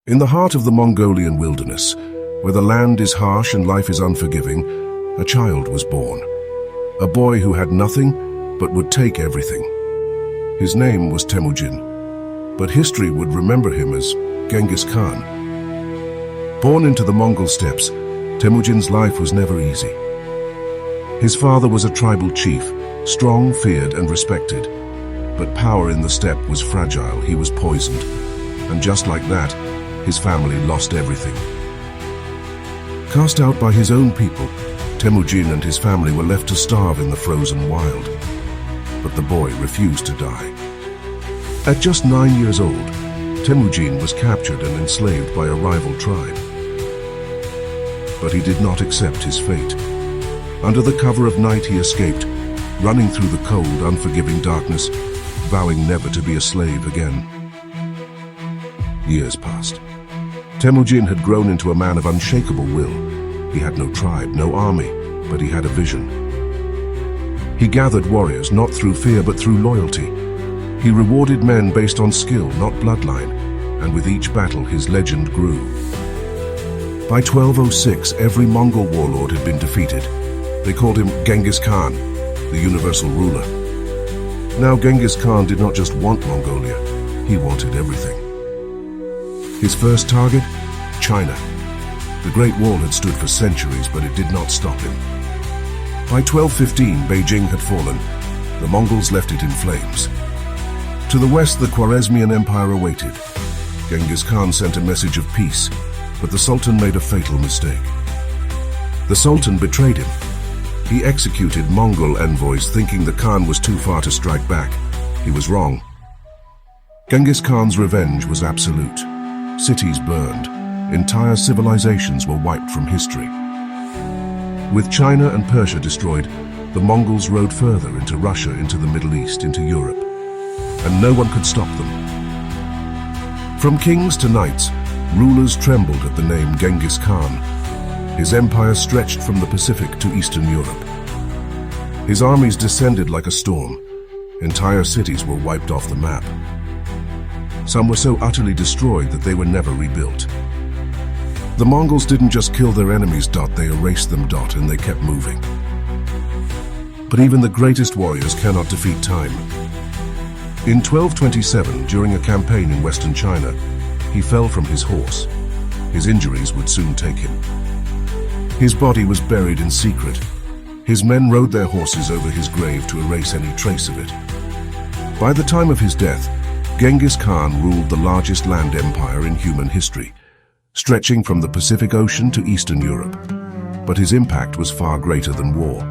In the heart of the Mongolian wilderness, where the land is harsh and life is unforgiving, a child was born. A boy who had nothing, but would take everything. His name was Temujin, but history would remember him as Genghis Khan. Born into the Mongol steppes, Temujin's life was never easy. His father was a tribal chief, strong, feared, and respected. But power in the steppe was fragile, he was poisoned. And just like that, his family lost everything. Cast out by his own people, Temujin and his family were left to starve in the frozen wild. But the boy refused to die. At just 9 years old, Temujin was captured and enslaved by a rival tribe. But he did not accept his fate. Under the cover of night he escaped, running through the cold, unforgiving darkness, vowing never to be a slave again. Years passed. Temujin had grown into a man of unshakable will. He had no tribe, no army, but he had a vision. He gathered warriors not through fear but through loyalty. He rewarded men based on skill, not bloodline, and with each battle his legend grew. By 1206, every Mongol warlord had been defeated. They called him Genghis Khan, the universal ruler. Now Genghis Khan did not just want Mongolia, he wanted everything. His first target? China. The Great Wall had stood for centuries, but it did not stop him. By 1215, Beijing had fallen. The Mongols left it in flames. To the west, the Khwarezmian Empire awaited. Genghis Khan sent a message of peace, but the Sultan made a fatal mistake. The Sultan betrayed him. He executed Mongol envoys, thinking the Khan was too far to strike back. He was wrong. Genghis Khan's revenge was absolute. Cities burned. Entire civilizations were wiped from history. With China and Persia destroyed, the Mongols rode further into Russia, into the Middle East, into Europe. And no one could stop them. From kings to knights, rulers trembled at the name Genghis Khan. His empire stretched from the Pacific to Eastern Europe. His armies descended like a storm. Entire cities were wiped off the map. Some were so utterly destroyed that they were never rebuilt. The Mongols didn't just kill their enemies, they erased them, and they kept moving. But even the greatest warriors cannot defeat time. In 1227, during a campaign in western China, he fell from his horse. His injuries would soon take him. His body was buried in secret. His men rode their horses over his grave to erase any trace of it. By the time of his death, Genghis Khan ruled the largest land empire in human history, stretching from the Pacific Ocean to Eastern Europe. But his impact was far greater than war.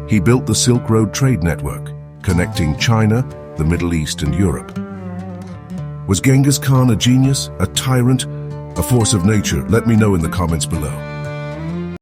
He built the Silk Road trade network, connecting China, the Middle East, and Europe. Was Genghis Khan a genius, a tyrant, a force of nature? Let me know in the comments below.